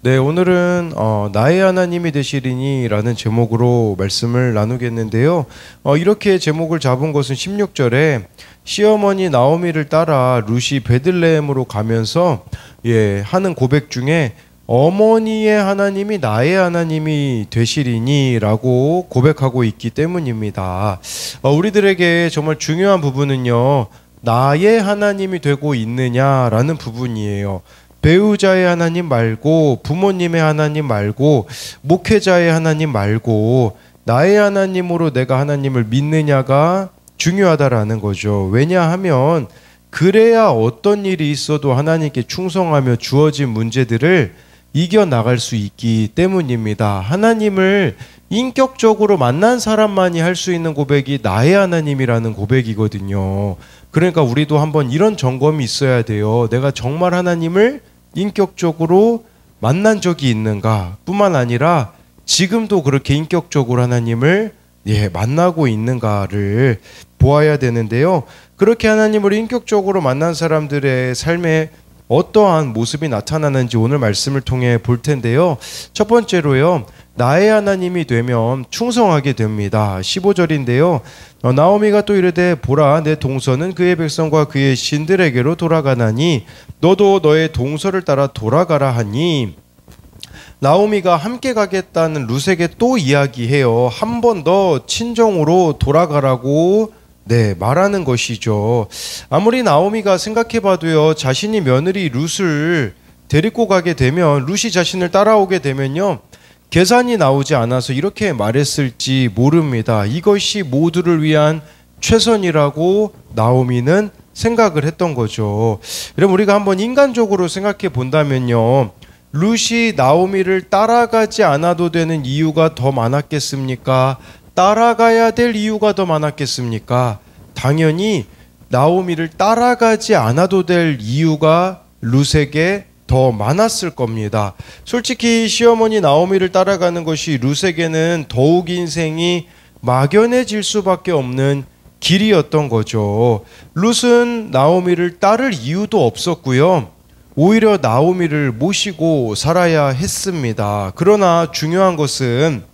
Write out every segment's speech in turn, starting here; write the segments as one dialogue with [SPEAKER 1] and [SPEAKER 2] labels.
[SPEAKER 1] 네, 오늘은 나의 하나님이 되시리니라는 제목으로 말씀을 나누겠는데요. 이렇게 제목을 잡은 것은 16절에 시어머니 나오미를 따라 룻이 베들레헴으로 가면서 하는 고백 중에 어머니의 하나님이 나의 하나님이 되시리니라고 고백하고 있기 때문입니다. 우리들에게 정말 중요한 부분은요, 나의 하나님이 되고 있느냐라는 부분이에요. 배우자의 하나님 말고, 부모님의 하나님 말고, 목회자의 하나님 말고 나의 하나님으로 내가 하나님을 믿느냐가 중요하다라는 거죠. 왜냐하면 그래야 어떤 일이 있어도 하나님께 충성하며 주어진 문제들을 이겨나갈 수 있기 때문입니다. 하나님을 인격적으로 만난 사람만이 할 수 있는 고백이 나의 하나님이라는 고백이거든요. 그러니까 우리도 한번 이런 점검이 있어야 돼요. 내가 정말 하나님을 인격적으로 만난 적이 있는가 뿐만 아니라 지금도 그렇게 인격적으로 하나님을 만나고 있는가를 보아야 되는데요. 그렇게 하나님을 인격적으로 만난 사람들의 삶에 어떠한 모습이 나타나는지 오늘 말씀을 통해 볼 텐데요. 첫 번째로요, 나의 하나님이 되면 충성하게 됩니다. 15절인데요. 나오미가 또 이르되 보라, 내 동서는 그의 백성과 그의 신들에게로 돌아가나니 너도 너의 동서를 따라 돌아가라 하니, 나오미가 함께 가겠다는 룻에게 또 이야기해요. 한 번 더 친정으로 돌아가라고 말하는 것이죠. 아무리 나오미가 생각해봐도요, 자신이 며느리 룻을 데리고 가게 되면, 룻이 자신을 따라오게 되면요, 계산이 나오지 않아서 이렇게 말했을지 모릅니다. 이것이 모두를 위한 최선이라고 나오미는 생각을 했던 거죠. 여러분, 우리가 한번 인간적으로 생각해 본다면요, 룻이 나오미를 따라가지 않아도 되는 이유가 더 많았겠습니까? 따라가야 될 이유가 더 많았겠습니까? 당연히 나오미를 따라가지 않아도 될 이유가 룻에게 더 많았을 겁니다. 솔직히 시어머니 나오미를 따라가는 것이 룻에게는 더욱 인생이 막연해질 수밖에 없는 길이었던 거죠. 룻은 나오미를 따를 이유도 없었고요, 오히려 나오미를 모시고 살아야 했습니다. 그러나 중요한 것은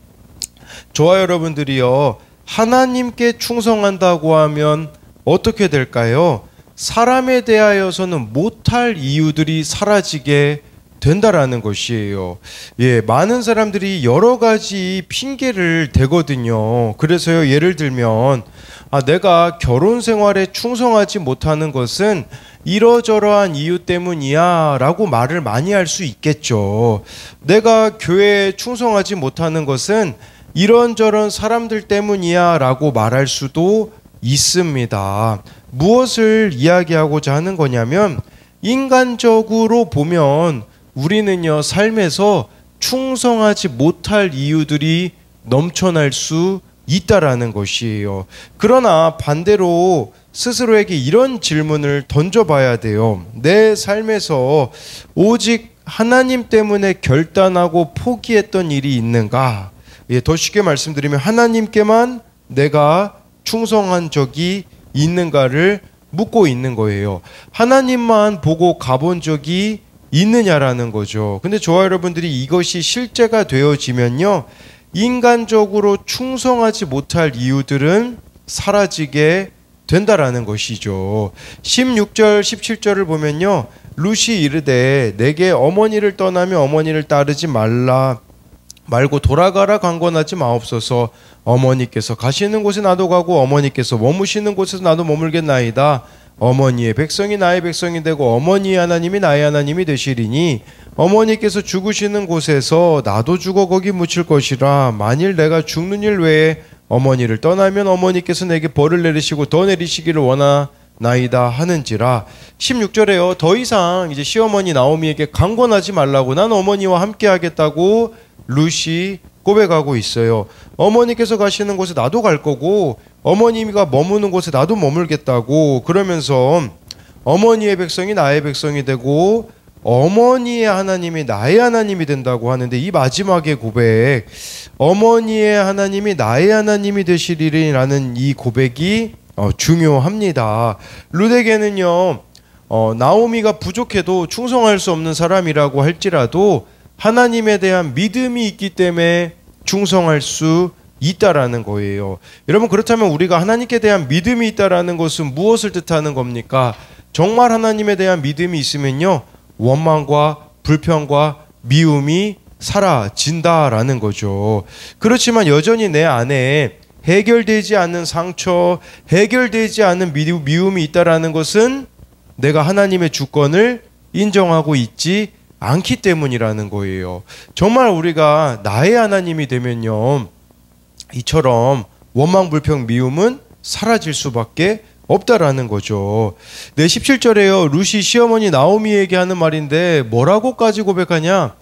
[SPEAKER 1] 저와 여러분들이요, 하나님께 충성한다고 하면 어떻게 될까요? 사람에 대하여서는 못할 이유들이 사라지게 된다라는 것이에요. 많은 사람들이 여러 가지 핑계를 대거든요. 그래서요, 예를 들면 내가 결혼 생활에 충성하지 못하는 것은 이러저러한 이유 때문이야 라고 말을 많이 할 수 있겠죠. 내가 교회에 충성하지 못하는 것은 이런저런 사람들 때문이야 라고 말할 수도 있습니다. 무엇을 이야기하고자 하는 거냐면, 인간적으로 보면 우리는요, 삶에서 충성하지 못할 이유들이 넘쳐날 수 있다라는 것이에요. 그러나 반대로 스스로에게 이런 질문을 던져봐야 돼요. 내 삶에서 오직 하나님 때문에 결단하고 포기했던 일이 있는가? 더 쉽게 말씀드리면 하나님께만 내가 충성한 적이 있는가를 묻고 있는 거예요. 하나님만 보고 가본 적이 있느냐라는 거죠. 근데 저와 여러분들이 이것이 실제가 되어지면요, 인간적으로 충성하지 못할 이유들은 사라지게 된다라는 것이죠. 16절 17절을 보면요, 룻이 이르되 내게 어머니를 떠나며 어머니를 따르지 말고 돌아가라 강권하지 마옵소서. 어머니께서 가시는 곳에 나도 가고 어머니께서 머무시는 곳에서 나도 머물겠나이다. 어머니의 백성이 나의 백성이 되고 어머니의 하나님이 나의 하나님이 되시리니 어머니께서 죽으시는 곳에서 나도 죽어 거기 묻힐 것이라. 만일 내가 죽는 일 외에 어머니를 떠나면 어머니께서 내게 벌을 내리시고 더 내리시기를 원하나이다 하는지라. 16절에요, 더 이상 이제 시어머니 나오미에게 강권하지 말라고, 난 어머니와 함께 하겠다고 룻이 고백하고 있어요. 어머니께서 가시는 곳에 나도 갈 거고 어머니가 머무는 곳에 나도 머물겠다고, 그러면서 어머니의 백성이 나의 백성이 되고 어머니의 하나님이 나의 하나님이 된다고 하는데, 이 마지막의 고백, 어머니의 하나님이 나의 하나님이 되시리라는 이 고백이 중요합니다. 룻에게는요, 나오미가 부족해도 충성할 수 없는 사람이라고 할지라도 하나님에 대한 믿음이 있기 때문에 충성할 수 있다라는 거예요. 여러분, 그렇다면 우리가 하나님께 대한 믿음이 있다라는 것은 무엇을 뜻하는 겁니까? 정말 하나님에 대한 믿음이 있으면요, 원망과 불평과 미움이 사라진다라는 거죠. 그렇지만 여전히 내 안에 해결되지 않는 상처, 해결되지 않는 미움이 있다라는 것은 내가 하나님의 주권을 인정하고 있지 않기 때문이라는 거예요. 정말 우리가 나의 하나님이 되면요, 이처럼 원망, 불평, 미움은 사라질 수밖에 없다라는 거죠. 네, 17절에요. 룻이 시어머니 나오미에게 하는 말인데 뭐라고까지 고백하냐?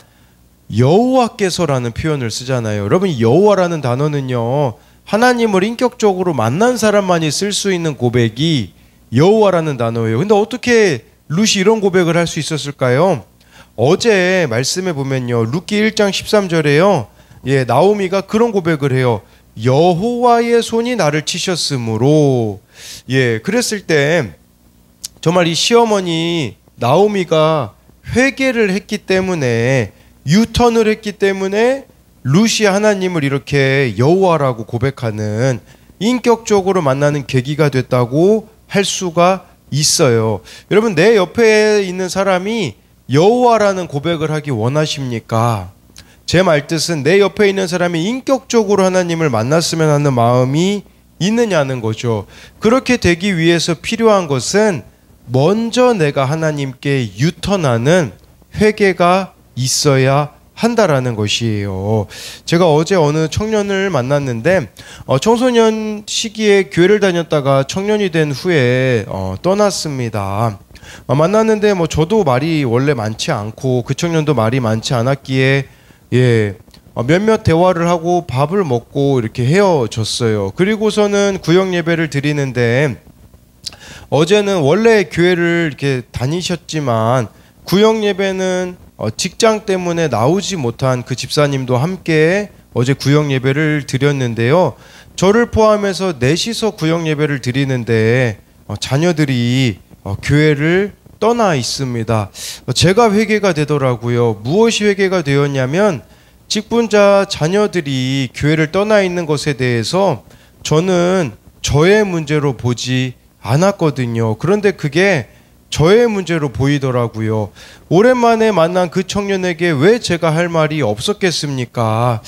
[SPEAKER 1] 여호와께서라는 표현을 쓰잖아요. 여러분, 여호와라는 단어는요, 하나님을 인격적으로 만난 사람만이 쓸 수 있는 고백이 여호와라는 단어예요. 근데 어떻게 룻이 이런 고백을 할 수 있었을까요? 어제 말씀해 보면요, 룻기 1장 13절에요. 예, 나오미가 그런 고백을 해요. 여호와의 손이 나를 치셨으므로. 예, 그랬을 때 정말 이 시어머니 나오미가 회개를 했기 때문에, 유턴을 했기 때문에 룻이 하나님을 이렇게 여호와라고 고백하는, 인격적으로 만나는 계기가 됐다고 할 수가 있어요. 여러분, 내 옆에 있는 사람이 여호와라는 고백을 하기 원하십니까? 제 말뜻은 내 옆에 있는 사람이 인격적으로 하나님을 만났으면 하는 마음이 있느냐는 거죠. 그렇게 되기 위해서 필요한 것은 먼저 내가 하나님께 유턴하는 회개가 있어야 한다라는 것이에요. 제가 어제 어느 청년을 만났는데 청소년 시기에 교회를 다녔다가 청년이 된 후에 떠났습니다. 만났는데 저도 말이 원래 많지 않고 그 청년도 말이 많지 않았기에 몇몇 대화를 하고 밥을 먹고 이렇게 헤어졌어요. 그리고서는 구역 예배를 드리는데, 어제는 원래 교회를 이렇게 다니셨지만 구역 예배는 직장 때문에 나오지 못한 그 집사님도 함께 어제 구역 예배를 드렸는데요. 저를 포함해서 넷이서 구역 예배를 드리는데 자녀들이 교회를 떠나 있습니다. 제가 회개가 되더라고요. 무엇이 회개가 되었냐면, 직분자 자녀들이 교회를 떠나 있는 것에 대해서 저는 저의 문제로 보지 않았거든요. 그런데 그게 저의 문제로 보이더라고요. 오랜만에 만난 그 청년에게 왜 제가 할 말이 없었겠습니까?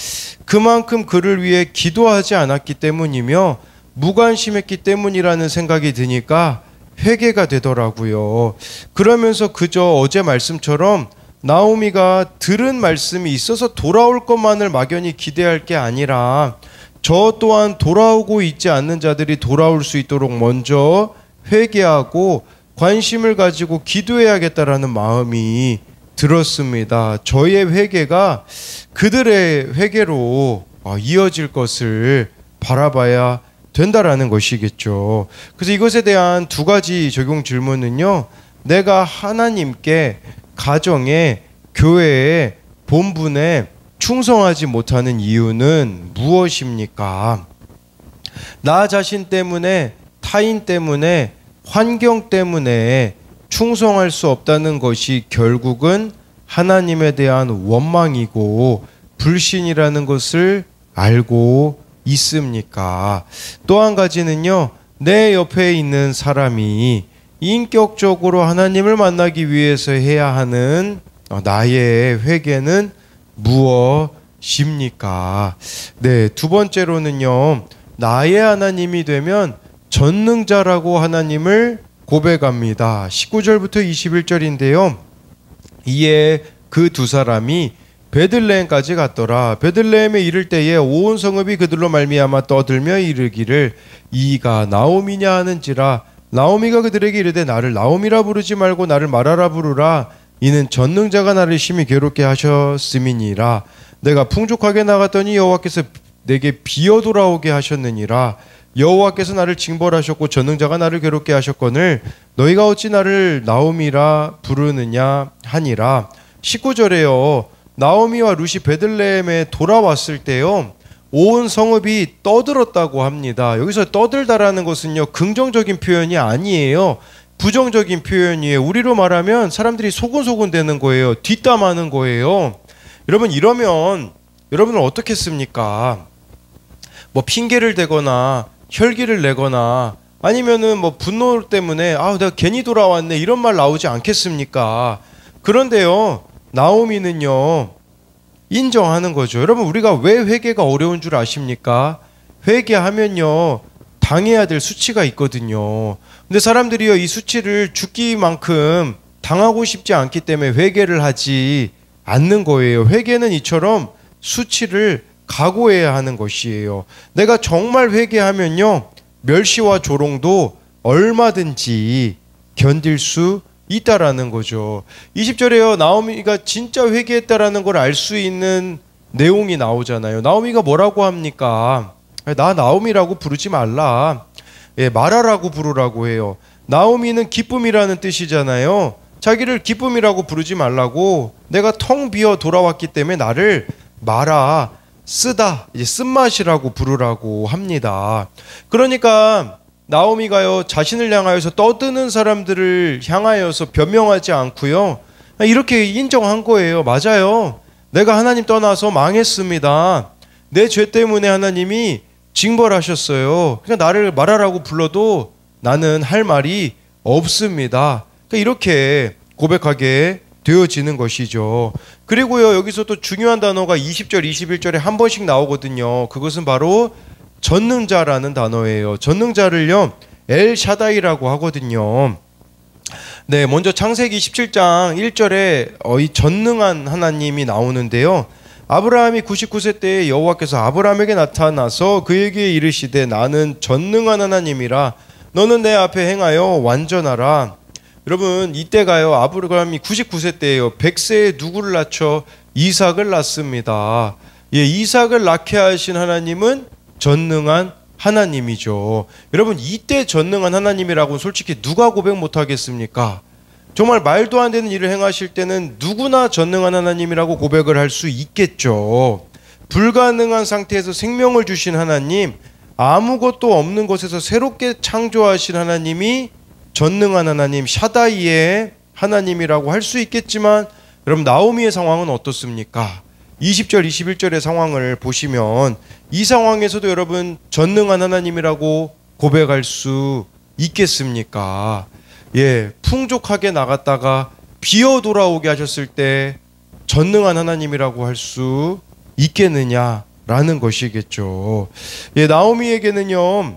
[SPEAKER 1] 그만큼 그를 위해 기도하지 않았기 때문이며 무관심했기 때문이라는 생각이 드니까 회개가 되더라고요. 그러면서 그저 어제 말씀처럼 나오미가 들은 말씀이 있어서 돌아올 것만을 막연히 기대할 게 아니라, 저 또한 돌아오고 있지 않는 자들이 돌아올 수 있도록 먼저 회개하고 관심을 가지고 기도해야겠다라는 마음이 들었습니다. 저의 회개가 그들의 회개로 이어질 것을 바라봐야 된다라는 것이겠죠. 그래서 이것에 대한 두 가지 적용 질문은요, 내가 하나님께, 가정에, 교회에, 본분에 충성하지 못하는 이유는 무엇입니까? 나 자신 때문에, 타인 때문에, 환경 때문에 충성할 수 없다는 것이 결국은 하나님에 대한 원망이고 불신이라는 것을 알고 있습니까? 또 한 가지는요, 내 옆에 있는 사람이 인격적으로 하나님을 만나기 위해서 해야 하는 나의 회개는 무엇입니까? 네, 두 번째로는요, 나의 하나님이 되면 전능자라고 하나님을 고백합니다. 19절부터 21절인데요. 이에 그 두 사람이 베들레헴까지 갔더라. 베들레헴에 이를 때에 온 성읍이 그들로 말미암아 떠들며 이르기를, 이가 나오미냐 하는지라. 나오미가 그들에게 이르되, 나를 나오미라 부르지 말고 나를 마라라 부르라. 이는 전능자가 나를 심히 괴롭게 하셨음이니라. 내가 풍족하게 나갔더니 여호와께서 내게 비어 돌아오게 하셨느니라. 여호와께서 나를 징벌하셨고 전능자가 나를 괴롭게 하셨거늘 너희가 어찌 나를 나오미라 부르느냐 하니라. 19절에요. 나오미와 룻이 베들레헴에 돌아왔을 때요, 온 성읍이 떠들었다고 합니다. 여기서 떠들다라는 것은요, 긍정적인 표현이 아니에요. 부정적인 표현이에요. 우리로 말하면 사람들이 소곤소곤 되는 거예요. 뒷담하는 거예요. 여러분 이러면 여러분은 어떻겠습니까? 뭐 핑계를 대거나 혈기를 내거나 아니면은 뭐 분노 때문에 내가 괜히 돌아왔네 이런 말 나오지 않겠습니까? 그런데요, 나오미는요 인정하는 거죠. 여러분 우리가 왜 회개가 어려운 줄 아십니까? 회개하면요 당해야 될 수치가 있거든요. 근데 사람들이요 이 수치를 죽기만큼 당하고 싶지 않기 때문에 회개를 하지 않는 거예요. 회개는 이처럼 수치를 각오해야 하는 것이에요. 내가 정말 회개하면요 멸시와 조롱도 얼마든지 견딜 수 있다라는 거죠. 20절에요 나오미가 진짜 회개했다라는 걸 알 수 있는 내용이 나오잖아요. 나오미가 뭐라고 합니까? 나 나오미라고 부르지 말라. 마라라고 부르라고 해요. 나오미는 기쁨이라는 뜻이잖아요. 자기를 기쁨이라고 부르지 말라고, 내가 텅 비어 돌아왔기 때문에 나를 마라, 쓰다, 이제 쓴맛이라고 부르라고 합니다. 그러니까 나오미가요 자신을 향하여서 떠드는 사람들을 향하여서 변명하지 않고요 이렇게 인정한 거예요. 맞아요, 내가 하나님 떠나서 망했습니다. 내 죄 때문에 하나님이 징벌하셨어요. 그러니까 나를 마라라고 불러도 나는 할 말이 없습니다. 그러니까 이렇게 고백하게 되어지는 것이죠. 그리고요 여기서 또 중요한 단어가 20절 21절에 한 번씩 나오거든요. 그것은 바로 전능자라는 단어예요. 전능자를요 엘샤다이라고 하거든요. 네, 먼저 창세기 17장 1절에 이 전능한 하나님이 나오는데요. 아브라함이 99세 때에 여호와께서 아브라함에게 나타나서 그에게 이르시되 나는 전능한 하나님이라 너는 내 앞에 행하여 완전하라. 여러분 이때가요 아브라함이 99세 때예요. 100세에 누구를 낳죠? 이삭을 낳습니다. 이삭을 낳게 하신 하나님은 전능한 하나님이죠. 여러분 이때 전능한 하나님이라고는 솔직히 누가 고백 못하겠습니까? 정말 말도 안 되는 일을 행하실 때는 누구나 전능한 하나님이라고 고백을 할 수 있겠죠. 불가능한 상태에서 생명을 주신 하나님, 아무것도 없는 것에서 새롭게 창조하신 하나님이 전능한 하나님, 샤다이의 하나님이라고 할 수 있겠지만, 여러분 나오미의 상황은 어떻습니까? 20절 21절의 상황을 보시면 이 상황에서도 여러분 전능한 하나님이라고 고백할 수 있겠습니까? 풍족하게 나갔다가 비어 돌아오게 하셨을 때 전능한 하나님이라고 할 수 있겠느냐라는 것이겠죠. 나오미에게는요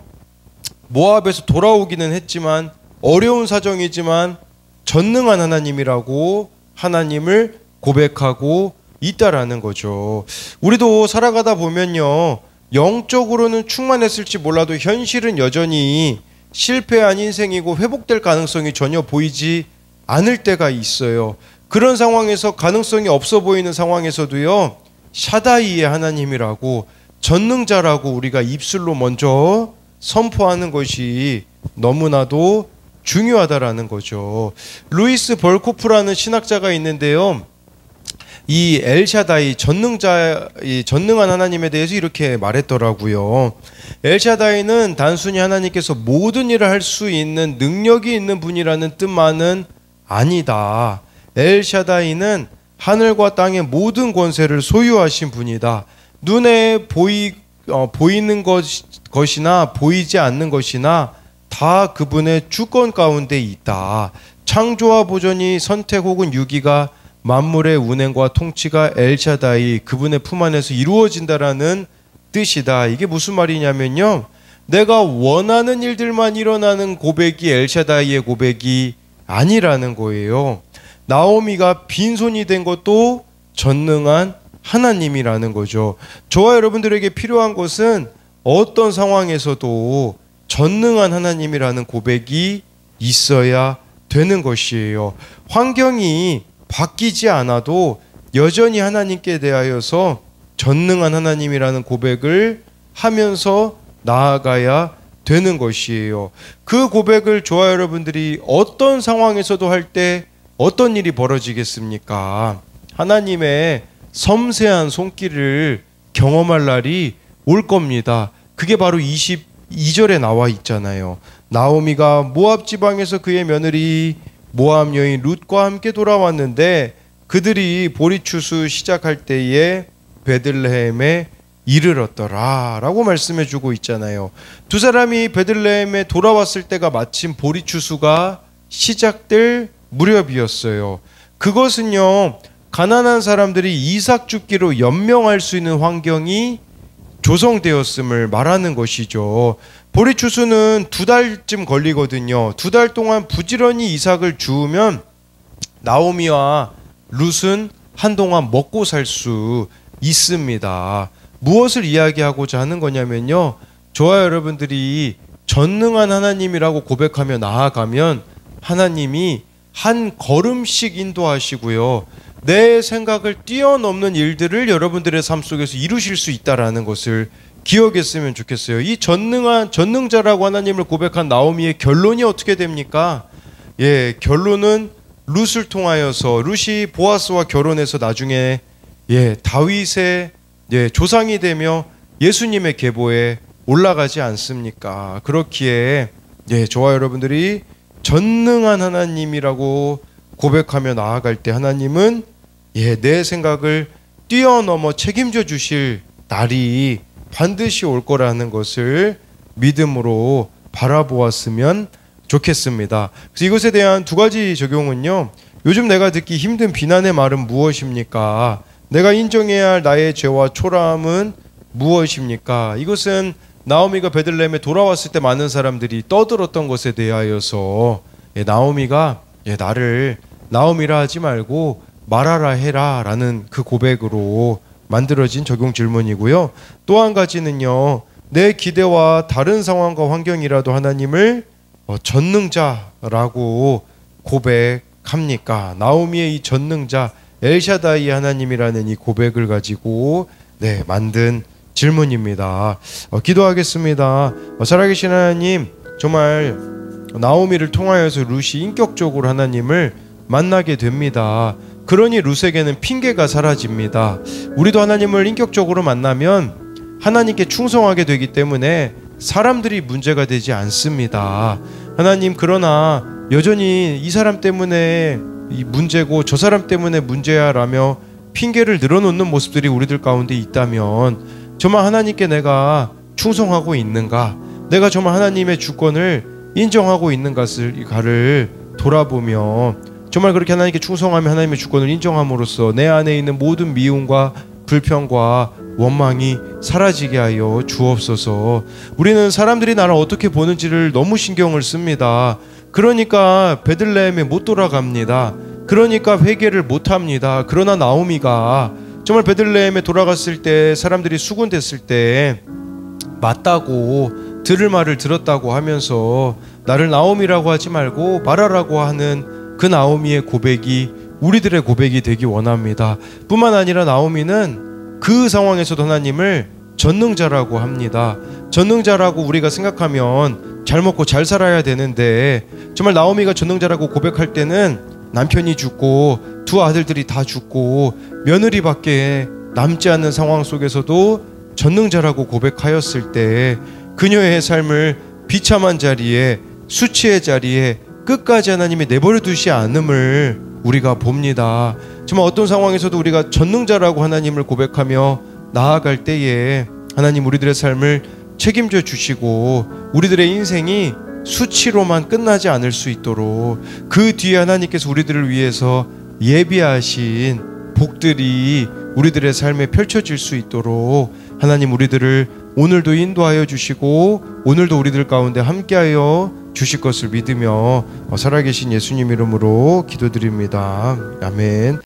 [SPEAKER 1] 모압에서 돌아오기는 했지만 어려운 사정이지만 전능한 하나님이라고 하나님을 고백하고 있다라는 거죠. 우리도 살아가다 보면요 영적으로는 충만했을지 몰라도 현실은 여전히 실패한 인생이고 회복될 가능성이 전혀 보이지 않을 때가 있어요. 그런 상황에서 가능성이 없어 보이는 상황에서도요 샤다이의 하나님이라고 전능자라고 우리가 입술로 먼저 선포하는 것이 너무나도 중요하다라는 거죠. 루이스 벌코프라는 신학자가 있는데요. 이 엘샤다이 전능한 하나님에 대해서 이렇게 말했더라고요. 엘샤다이는 단순히 하나님께서 모든 일을 할 수 있는 능력이 있는 분이라는 뜻만은 아니다. 엘샤다이는 하늘과 땅의 모든 권세를 소유하신 분이다. 눈에 보이는 것이나 보이지 않는 것이나 다 그분의 주권 가운데 있다. 창조와 보존이 선택 혹은 유기가 만물의 운행과 통치가 엘샤다이 그분의 품 안에서 이루어진다라는 뜻이다. 이게 무슨 말이냐면요 내가 원하는 일들만 일어나는 고백이 엘샤다이의 고백이 아니라는 거예요. 나오미가 빈손이 된 것도 전능한 하나님이라는 거죠. 저와 여러분들에게 필요한 것은 어떤 상황에서도 전능한 하나님이라는 고백이 있어야 되는 것이에요. 환경이 바뀌지 않아도 여전히 하나님께 대하여서 전능한 하나님이라는 고백을 하면서 나아가야 되는 것이에요. 그 고백을 저와 여러분들이 어떤 상황에서도 할 때 어떤 일이 벌어지겠습니까? 하나님의 섬세한 손길을 경험할 날이 올 겁니다. 그게 바로 22절에 나와 있잖아요. 나오미가 모압 지방에서 그의 며느리 모압 여인 룻과 함께 돌아왔는데 그들이 보리추수 시작할 때에 베들레헴에 이르렀더라 라고 말씀해 주고 있잖아요. 두 사람이 베들레헴에 돌아왔을 때가 마침 보리추수가 시작될 무렵이었어요. 그것은요, 가난한 사람들이 이삭 줍기로 연명할 수 있는 환경이 조성되었음을 말하는 것이죠. 보리추수는 2달쯤 걸리거든요. 2달 동안 부지런히 이삭을 주우면 나오미와 룻은 한동안 먹고 살 수 있습니다. 무엇을 이야기하고자 하는 거냐면요, 저와 여러분들이 전능한 하나님이라고 고백하며 나아가면 하나님이 한 걸음씩 인도하시고요, 내 생각을 뛰어넘는 일들을 여러분들의 삶 속에서 이루실 수 있다라는 것을 기억했으면 좋겠어요. 이 전능자라고 하나님을 고백한 나오미의 결론이 어떻게 됩니까? 결론은 룻을 통하여서 룻이 보아스와 결혼해서 나중에 다윗의 조상이 되며 예수님의 계보에 올라가지 않습니까? 그렇기에 저와 여러분들이 전능한 하나님이라고 고백하며 나아갈 때 하나님은 내 생각을 뛰어넘어 책임져 주실 날이 반드시 올 거라는 것을 믿음으로 바라보았으면 좋겠습니다. 그래서 이것에 대한 2가지 적용은요, 요즘 내가 듣기 힘든 비난의 말은 무엇입니까? 내가 인정해야 할 나의 죄와 초라함은 무엇입니까? 이것은 나오미가 베들레헴에 돌아왔을 때 많은 사람들이 떠들었던 것에 대하여서 나오미가 나를 나오미라 하지 말고 말하라 해라 라는 그 고백으로 만들어진 적용 질문이고요. 또 한 가지는요, 내 기대와 다른 상황과 환경이라도 하나님을 전능자라고 고백합니까? 나오미의 이 전능자 엘샤다이 하나님이라는 이 고백을 가지고 만든 질문입니다. 기도하겠습니다. 살아계신 하나님, 정말 나오미를 통하여서 룻이 인격적으로 하나님을 만나게 됩니다. 그러니 룻에게는 핑계가 사라집니다. 우리도 하나님을 인격적으로 만나면 하나님께 충성하게 되기 때문에 사람들이 문제가 되지 않습니다. 하나님, 그러나 여전히 이 사람 때문에 이 문제고 저 사람 때문에 문제야 라며 핑계를 늘어놓는 모습들이 우리들 가운데 있다면 정말 하나님께 내가 충성하고 있는가, 내가 정말 하나님의 주권을 인정하고 있는가를 돌아보며 정말 그렇게 하나님께 충성하며 하나님의 주권을 인정함으로써 내 안에 있는 모든 미움과 불평과 원망이 사라지게 하여 주옵소서. 우리는 사람들이 나를 어떻게 보는지를 너무 신경을 씁니다. 그러니까 베들레헴에 못 돌아갑니다. 그러니까 회개를 못합니다. 그러나 나오미가 정말 베들레헴에 돌아갔을 때 사람들이 수군댔을 때 맞다고 들을 말을 들었다고 하면서 나를 나오미라고 하지 말고 말하라고 하는 그 나오미의 고백이 우리들의 고백이 되기 원합니다. 뿐만 아니라 나오미는 그 상황에서도 하나님을 전능자라고 합니다. 전능자라고 우리가 생각하면 잘 먹고 잘 살아야 되는데 정말 나오미가 전능자라고 고백할 때는 남편이 죽고 2 아들들이 다 죽고 며느리밖에 남지 않는 상황 속에서도 전능자라고 고백하였을 때 그녀의 삶을 비참한 자리에, 수치의 자리에 끝까지 하나님이 내버려 두시 않음을 우리가 봅니다. 정말 어떤 상황에서도 우리가 전능자라고 하나님을 고백하며 나아갈 때에 하나님 우리들의 삶을 책임져 주시고 우리들의 인생이 수치로만 끝나지 않을 수 있도록 그 뒤에 하나님께서 우리들을 위해서 예비하신 복들이 우리들의 삶에 펼쳐질 수 있도록 하나님 우리들을 오늘도 인도하여 주시고 오늘도 우리들 가운데 함께하여 주실 것을 믿으며 살아계신 예수님 이름으로 기도드립니다. 아멘.